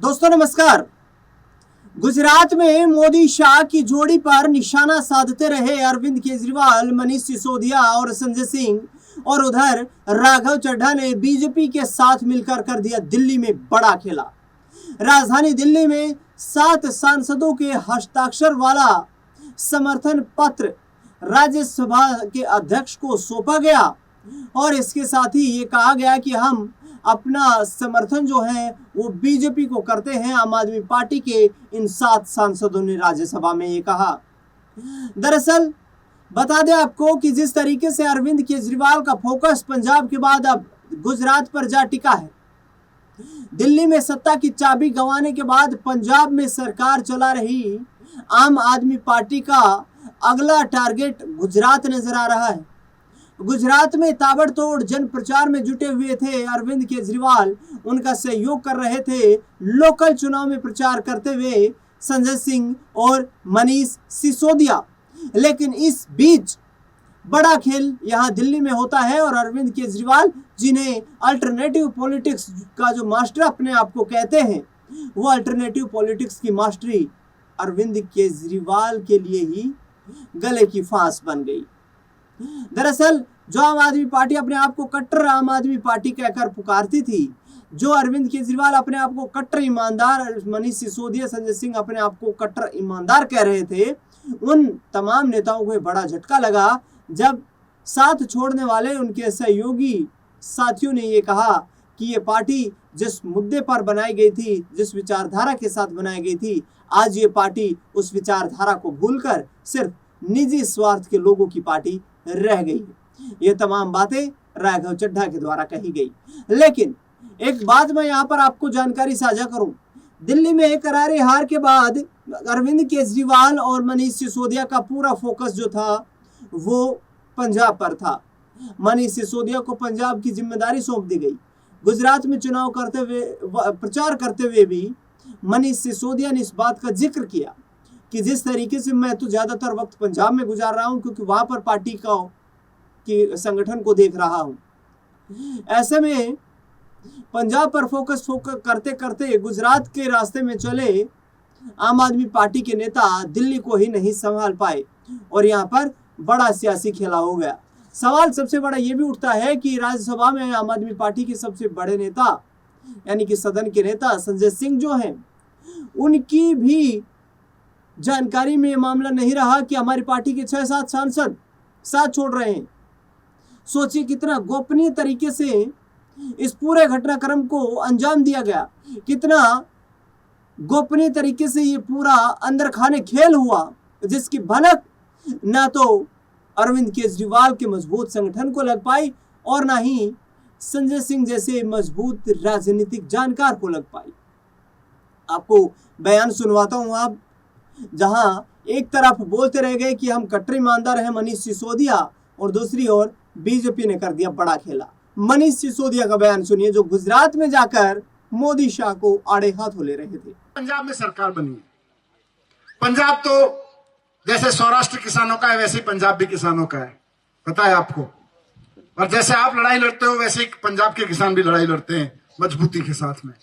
दोस्तों नमस्कार। गुजरात में मोदी शाह की जोड़ी पर निशाना साधते रहे अरविंद केजरीवाल, मनीष सिसोदिया और संजय सिंह, और उधर राघव चड्ढा ने बीजेपी के साथ मिलकर कर दिया दिल्ली में बड़ा खेला। राजधानी दिल्ली में 7 सांसदों के हस्ताक्षर वाला समर्थन पत्र राज्यसभा के अध्यक्ष को सौंपा गया और इसके साथ ही ये कहा गया कि हम अपना समर्थन जो है वो बीजेपी को करते हैं। आम आदमी पार्टी के इन 7 सांसदों ने राज्यसभा में ये कहा। दरअसल बता दें आपको कि जिस तरीके से अरविंद केजरीवाल का फोकस पंजाब के बाद अब गुजरात पर जा टिका है, दिल्ली में सत्ता की चाबी गंवाने के बाद पंजाब में सरकार चला रही आम आदमी पार्टी का अगला टारगेट गुजरात नजर आ रहा है। गुजरात में ताबड़तोड़ जन प्रचार में जुटे हुए थे अरविंद केजरीवाल, उनका सहयोग कर रहे थे लोकल चुनाव में प्रचार करते हुए संजय सिंह और मनीष सिसोदिया। लेकिन इस बीच बड़ा खेल यहां दिल्ली में होता है और अरविंद केजरीवाल, जिन्हें अल्टरनेटिव पॉलिटिक्स का जो मास्टर अपने आप को कहते हैं, वो अल्टरनेटिव पॉलिटिक्स की मास्टरी अरविंद केजरीवाल के लिए ही गले की फांस बन गई। दरअसल जो आम आदमी पार्टी अपने आप को कट्टर आम आदमी पार्टी कहकर पुकारती थी, जो अरविंद केजरीवाल अपने आप को कट्टर ईमानदार, मनीष सिसोदिया, संजय सिंह अपने आप को कट्टर ईमानदार कह रहे थे, उन तमाम नेताओं को बड़ा झटका लगा जब साथ छोड़ने वाले उनके सहयोगी साथियों ने ये कहा कि ये पार्टी जिस मुद्दे पर बनाई गई थी, जिस विचारधारा के साथ बनाई गई थी, आज ये पार्टी उस विचारधारा को भूलकर सिर्फ निजी स्वार्थ के लोगों की पार्टी रह गई है। ये तमाम बातें राघव चड्ढा के द्वारा कही गई। लेकिन एक बात मैं यहाँ पर आपको जानकारी साझा करूं, दिल्ली में करारी हार के बाद अरविंद केजरीवाल और मनीष सिसोदिया का पूरा फोकस जो था वो पंजाब पर था। मनीष सिसोदिया को पंजाब की जिम्मेदारी सौंप दी गई। गुजरात में चुनाव करते हुए, प्रचार करते हुए भी मनीष सिसोदिया ने इस बात का जिक्र किया कि जिस तरीके से मैं तो ज्यादातर वक्त पंजाब में गुजार रहा हूं क्योंकि वहां पर पार्टी का की संगठन को देख रहा हूं, ऐसे में पंजाब पर फोकस करते करते गुजरात के रास्ते में चले आम आदमी पार्टी के नेता दिल्ली को ही नहीं संभाल पाए और यहां पर बड़ा सियासी खेला हो गया। सवाल सबसे बड़ा ये भी उठता है कि राज्यसभा में आम आदमी पार्टी के सबसे बड़े नेता यानी कि सदन के नेता संजय सिंह जो हैं, उनकी भी जानकारी में मामला नहीं रहा कि हमारी पार्टी के 6-7 सांसद साथ छोड़ रहे हैं। सोचिए कितना गोपनीय तरीके से इस पूरे घटनाक्रम को अंजाम दिया गया, कितना गोपनीय तरीके से ये पूरा अंदर खाने खेल हुआ, जिसकी भनक ना तो अरविंद केजरीवाल के मजबूत संगठन को लग पाई और ना ही संजय सिंह जैसे मजबूत राजनीतिक जानकार को लग पाई। आपको बयान सुनवाता हूं आप, जहां एक तरफ बोलते रह गए कि हम कट्टर ईमानदार हैं मनीष सिसोदिया, और दूसरी ओर बीजेपी ने कर दिया बड़ा खेला। मनीष सिसोदिया का बयान सुनिए, जो गुजरात में जाकर मोदी शाह को आड़े हाथों ले रहे थे। पंजाब में सरकार बनी है। पंजाब तो जैसे सौराष्ट्र किसानों का है वैसे ही पंजाब भी किसानों का है, पता है आपको। और जैसे आप लड़ाई लड़ते हो वैसे ही पंजाब के किसान भी लड़ाई लड़ते हैं मजबूती के साथ में।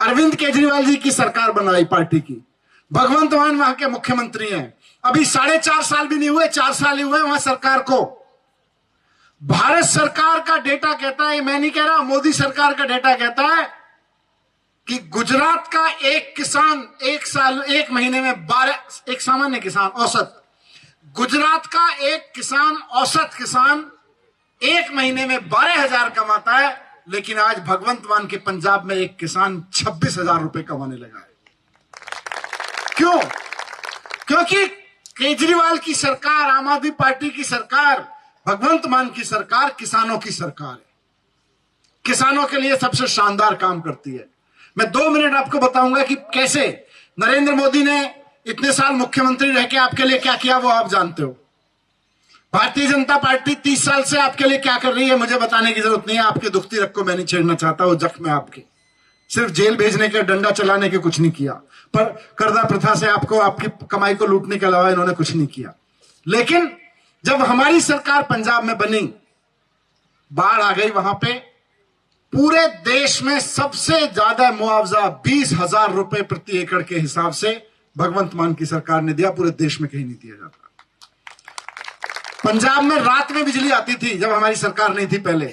अरविंद केजरीवाल जी की सरकार बनाई पार्टी की, भगवंत मान वहां के मुख्यमंत्री हैं। अभी 4.5 साल भी नहीं हुए, 4 साल ही हुए वहां सरकार को। भारत सरकार का डेटा कहता है, मैं नहीं कह रहा, मोदी सरकार का डेटा कहता है कि गुजरात का एक किसान एक महीने में 12, एक सामान्य किसान औसत, गुजरात का एक किसान औसत किसान एक महीने में 12,000 कमाता है, लेकिन आज भगवंत मान के पंजाब में एक किसान 26,000 रुपए कमाने लगा है। क्यों? क्योंकि केजरीवाल की सरकार, आम आदमी पार्टी की सरकार, भगवंत मान की सरकार किसानों की सरकार है, किसानों के लिए सबसे शानदार काम करती है। मैं 2 मिनट आपको बताऊंगा कि कैसे नरेंद्र मोदी ने इतने साल मुख्यमंत्री रह के आपके लिए क्या किया, वो आप जानते हो। भारतीय जनता पार्टी 30 साल से आपके लिए क्या कर रही है मुझे बताने की जरूरत नहीं है। आपके दुखती रग को मैं नहीं छेड़ना चाहता, वो जख्म है आपके। सिर्फ जेल भेजने के, डंडा चलाने के कुछ नहीं किया, पर कर्जा प्रथा से आपको, आपकी कमाई को लूटने के अलावा इन्होंने कुछ नहीं किया। लेकिन जब हमारी सरकार पंजाब में बनी, बाढ़ आ गई वहां पे, पूरे देश में सबसे ज्यादा मुआवजा 20,000 रुपए प्रति एकड़ के हिसाब से भगवंत मान की सरकार ने दिया। पूरे देश में कहीं नहीं दिया जाता। पंजाब में रात में बिजली आती थी, जब हमारी सरकार नहीं थी पहले,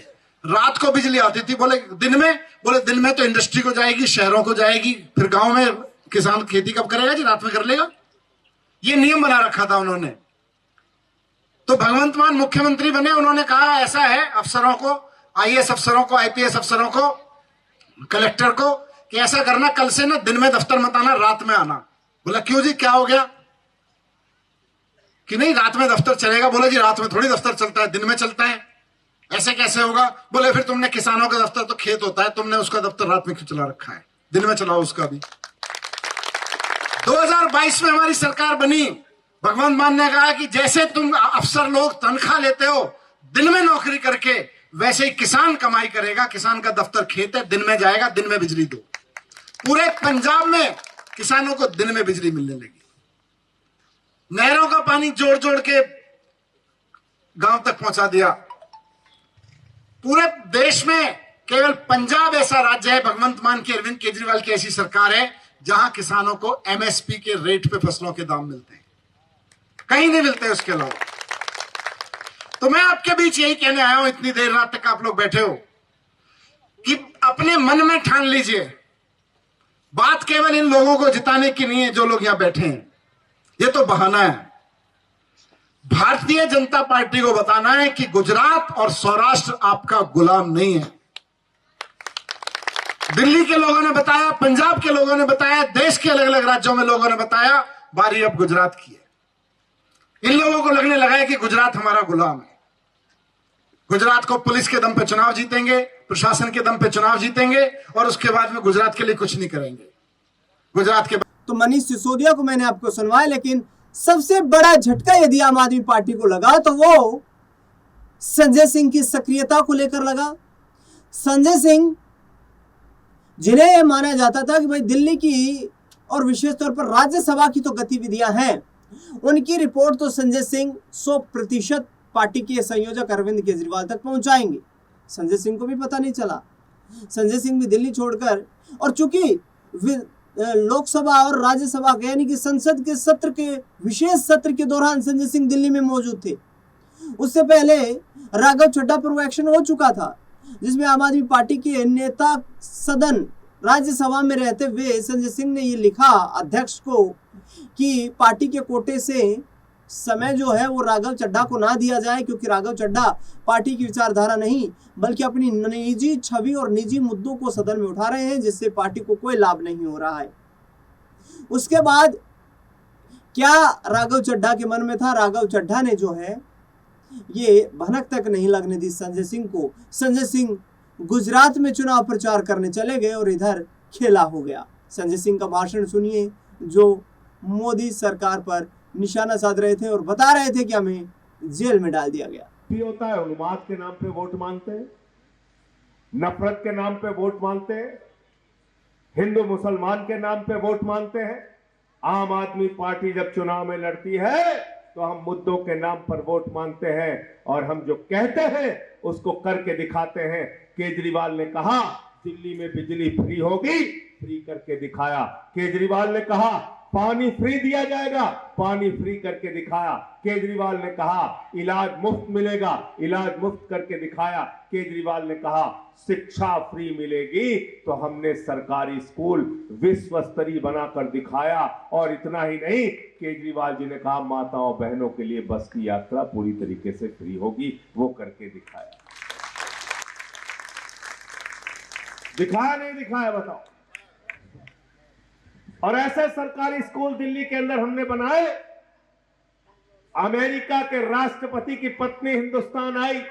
रात को बिजली आती थी। बोले दिन में तो इंडस्ट्री को जाएगी, शहरों को जाएगी, फिर गांव में किसान खेती कब करेगा जी, रात में कर लेगा। ये नियम बना रखा था उन्होंने। तो भगवंत मान मुख्यमंत्री बने, उन्होंने कहा ऐसा है अफसरों को, आईएएस अफसरों को, आईपीएस अफसरों को, कलेक्टर को, कि ऐसा करना कल से ना दिन में दफ्तर मत आना, रात में आना। बोला क्यों जी, क्या हो गया? कि नहीं रात में दफ्तर चलेगा। बोले जी रात में थोड़ी दफ्तर चलता है, दिन में चलता है। ऐसे कैसे होगा? बोले फिर तुमने किसानों का दफ्तर तो खेत होता है, तुमने उसका दफ्तर रात में क्यों चला रखा है? दिन में चलाओ उसका भी। 2022 में हमारी सरकार बनी। भगवंत मान ने कहा कि जैसे तुम अफसर लोग तनख्वाह लेते हो दिन में नौकरी करके, वैसे ही किसान कमाई करेगा। किसान का दफ्तर खेत है, दिन में जाएगा, दिन में बिजली दो। पूरे पंजाब में किसानों को दिन में बिजली मिलने लगी। नहरों का पानी जोड़ जोड़ के गांव तक पहुंचा दिया। पूरे देश में केवल पंजाब ऐसा राज्य है, भगवंत मान की, अरविंद केजरीवाल की ऐसी सरकार है, जहां किसानों को एमएसपी के रेट पे फसलों के दाम मिलते हैं, कहीं नहीं मिलते उसके अलावा। तो मैं आपके बीच यही कहने आया हूं, इतनी देर रात तक आप लोग बैठे हो, कि अपने मन में ठान लीजिए, बात केवल इन लोगों को जिताने की नहीं है जो लोग यहां बैठे हैं, ये तो बहाना है। भारतीय जनता पार्टी को बताना है कि गुजरात और सौराष्ट्र आपका गुलाम नहीं है। दिल्ली के लोगों ने बताया, पंजाब के लोगों ने बताया, देश के अलग अलग राज्यों में लोगों ने बताया, बारी अब गुजरात की है। इन लोगों को लगने लगा है कि गुजरात हमारा गुलाम है। गुजरात को पुलिस के दम पे चुनाव जीतेंगे, प्रशासन के दम पे चुनाव जीतेंगे, और उसके बाद में गुजरात के लिए कुछ नहीं करेंगे। गुजरात के तो मनीष सिसोदिया को मैंने आपको सुनवाया, लेकिन सबसे बड़ा झटका यदि आम आदमी पार्टी को लगा तो वो संजय सिंह की सक्रियता को लेकर लगा। संजय सिंह, जिन्हें यह माना जाता था कि भाई दिल्ली की और विशेष तौर पर राज्यसभा की तो गतिविधियां हैं, उनकी रिपोर्ट तो संजय सिंह 100% पार्टी के संयोजक अरविंद केजरीवाल तक पहुंचाएंगे। संजय सिंह को भी पता नहीं चला। संजय सिंह भी दिल्ली छोड़कर, और चूंकि लोकसभा और राज्यसभा के यानी कि संसद के सत्र के विशेष सत्र के दौरान संजय सिंह दिल्ली में मौजूद थे। उससे पहले राघव चड्ढा पर वो एक्शन हो चुका था, जिसमें आम आदमी पार्टी के नेता सदन राज्यसभा में रहते हुए संजय सिंह ने ये लिखा अध्यक्ष को कि पार्टी के कोटे से समय जो है वो राघव चड्ढा को ना दिया जाए, क्योंकि राघव चड्ढा पार्टी की विचारधारा नहीं बल्कि अपनी निजी छवि और निजी मुद्दों को सदन में उठा रहे हैं, जिससे पार्टी को कोई लाभ नहीं हो रहा है। उसके बाद क्या राघव चड्ढा के मन में था? राघव चड्ढा ने जो है ये भनक तक नहीं लगने दी संजय सिंह को। संजय सिंह गुजरात में चुनाव प्रचार करने चले गए और इधर खेला हो गया। संजय सिंह का भाषण सुनिए, जो मोदी सरकार पर निशाना साध रहे थे और बता रहे थे कि हमें जेल में डाल दिया गया। भी होता है, उन्माद के नाम पे वोट मांगते हैं, नफरत के नाम पे वोट मांगते हैं, हिंदू मुसलमान के नाम पे वोट मांगते हैं। आम आदमी पार्टी जब चुनाव में लड़ती है तो हम मुद्दों के नाम पर वोट मांगते हैं, और हम जो कहते हैं उसको करके दिखाते हैं। केजरीवाल ने कहा दिल्ली में बिजली फ्री होगी, फ्री करके दिखाया। केजरीवाल ने कहा पानी फ्री दिया जाएगा, पानी फ्री करके दिखाया। केजरीवाल ने कहा इलाज मुफ्त मिलेगा, इलाज मुफ्त करके दिखाया। केजरीवाल ने कहा शिक्षा फ्री मिलेगी, तो हमने सरकारी स्कूल विश्व स्तरीय बनाकर दिखाया। और इतना ही नहीं, केजरीवाल जी ने कहा माताओं बहनों के लिए बस की यात्रा पूरी तरीके से फ्री होगी, वो करके दिखाया। दिखाया नहीं दिखाया बताओ? और ऐसे सरकारी स्कूल दिल्ली के अंदर हमने बनाए। अमेरिका के राष्ट्रपति की पत्नी हिंदुस्तान आई,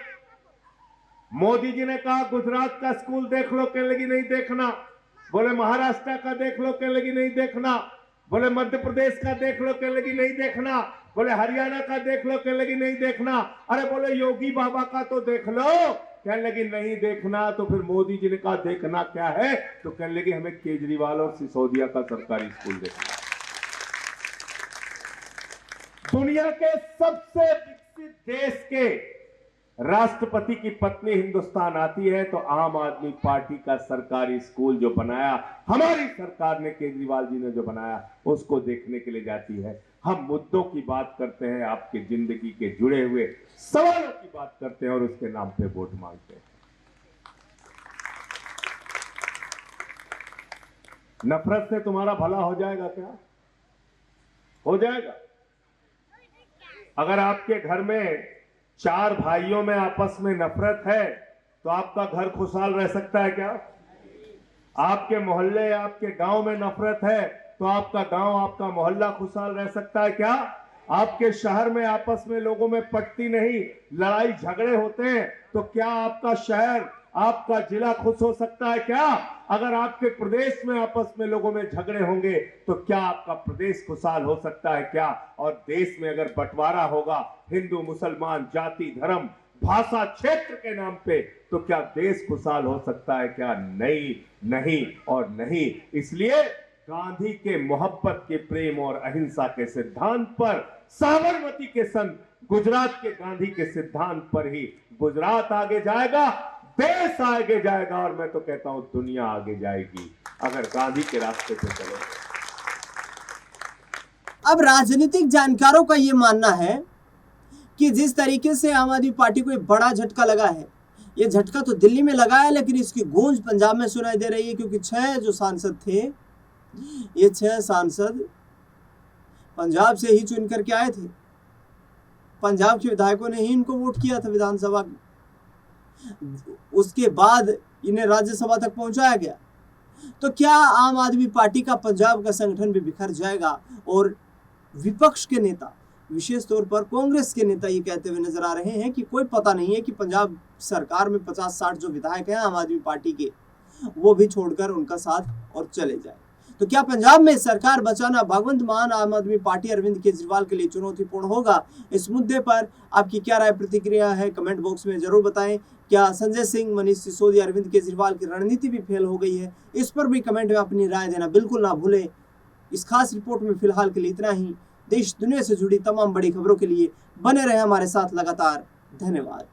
मोदी जी ने कहा गुजरात का स्कूल देख लो, कहने लगी नहीं देखना। बोले महाराष्ट्र का देख लो, कहने लगी नहीं देखना। बोले मध्य प्रदेश का देख लो, कहने लगी नहीं देखना। बोले हरियाणा का देख लो, कहने लगी नहीं देखना। अरे बोले योगी बाबा का तो देख लो, कहने लगी नहीं देखना। तो फिर मोदी जी ने कहा देखना क्या है? तो कहने लगी हमें केजरीवाल और सिसोदिया का सरकारी स्कूल देखना। दुनिया के सबसे विकसित देश के राष्ट्रपति की पत्नी हिंदुस्तान आती है तो आम आदमी पार्टी का सरकारी स्कूल जो बनाया, हमारी सरकार ने, केजरीवाल जी ने जो बनाया, उसको देखने के लिए जाती है। हम मुद्दों की बात करते हैं, आपकी जिंदगी के जुड़े हुए सवालों की बात करते हैं और उसके नाम पे वोट मांगते हैं। नफरत से तुम्हारा भला हो जाएगा क्या? हो जाएगा। अगर आपके घर में 4 भाइयों में आपस में नफरत है तो आपका घर खुशहाल रह सकता है क्या? आपके मोहल्ले, आपके गांव में नफरत है तो आपका गांव, आपका मोहल्ला खुशहाल रह सकता है क्या? आपके शहर में आपस में लोगों में पटती नहीं, लड़ाई झगड़े होते हैं तो क्या आपका शहर, आपका जिला खुश हो सकता है क्या? अगर आपके प्रदेश में आपस में लोगों में झगड़े होंगे तो क्या आपका प्रदेश खुशहाल हो सकता है क्या? और देश में अगर बंटवारा होगा हिंदू मुसलमान, जाति, धर्म, भाषा, क्षेत्र के नाम पे, तो क्या देश खुशहाल हो सकता है क्या? नहीं, नहीं और नहीं। इसलिए गांधी के मोहब्बत के, प्रेम और अहिंसा के सिद्धांत पर, साबरमती के संत गुजरात के गांधी के सिद्धांत पर ही गुजरात आगे जाएगा, देश आगे जाएगा और मैं तो कहता हूं दुनिया आगे जाएगी अगर गांधी के रास्ते पे चले। अब राजनीतिक जानकारों का यह मानना है कि जिस तरीके से आम आदमी पार्टी को एक बड़ा झटका लगा है, ये झटका तो दिल्ली में लगा है लेकिन इसकी गूंज पंजाब में सुनाई दे रही है, क्योंकि 6 जो सांसद थे, ये 6 सांसद पंजाब से ही चुन करके आए थे। पंजाब के विधायकों ने ही इनको वोट किया था विधानसभा में, उसके बाद इन्हें राज्यसभा तक पहुंचाया गया। तो क्या आम आदमी पार्टी का पंजाब का संगठन भी बिखर जाएगा? और विपक्ष के नेता, विशेष तौर पर कांग्रेस के नेता, ये कहते हुए नजर आ रहे हैं कि कोई पता नहीं है कि पंजाब सरकार में 50-60 जो विधायक हैं आम आदमी पार्टी के, वो भी छोड़कर उनका साथ और चले जाए। तो क्या पंजाब में सरकार बचाना भगवंत मान आम आदमी पार्टी अरविंद केजरीवाल के लिए चुनौतीपूर्ण होगा? इस मुद्दे पर आपकी क्या राय, प्रतिक्रिया है, कमेंट बॉक्स में जरूर बताएं। क्या संजय सिंह, मनीष सिसोदिया, अरविंद केजरीवाल की रणनीति भी फेल हो गई है? इस पर भी कमेंट में अपनी राय देना बिल्कुल ना भूलें। इस खास रिपोर्ट में फिलहाल के लिए इतना ही। देश दुनिया से जुड़ी तमाम बड़ी खबरों के लिए बने रहे हमारे साथ लगातार। धन्यवाद।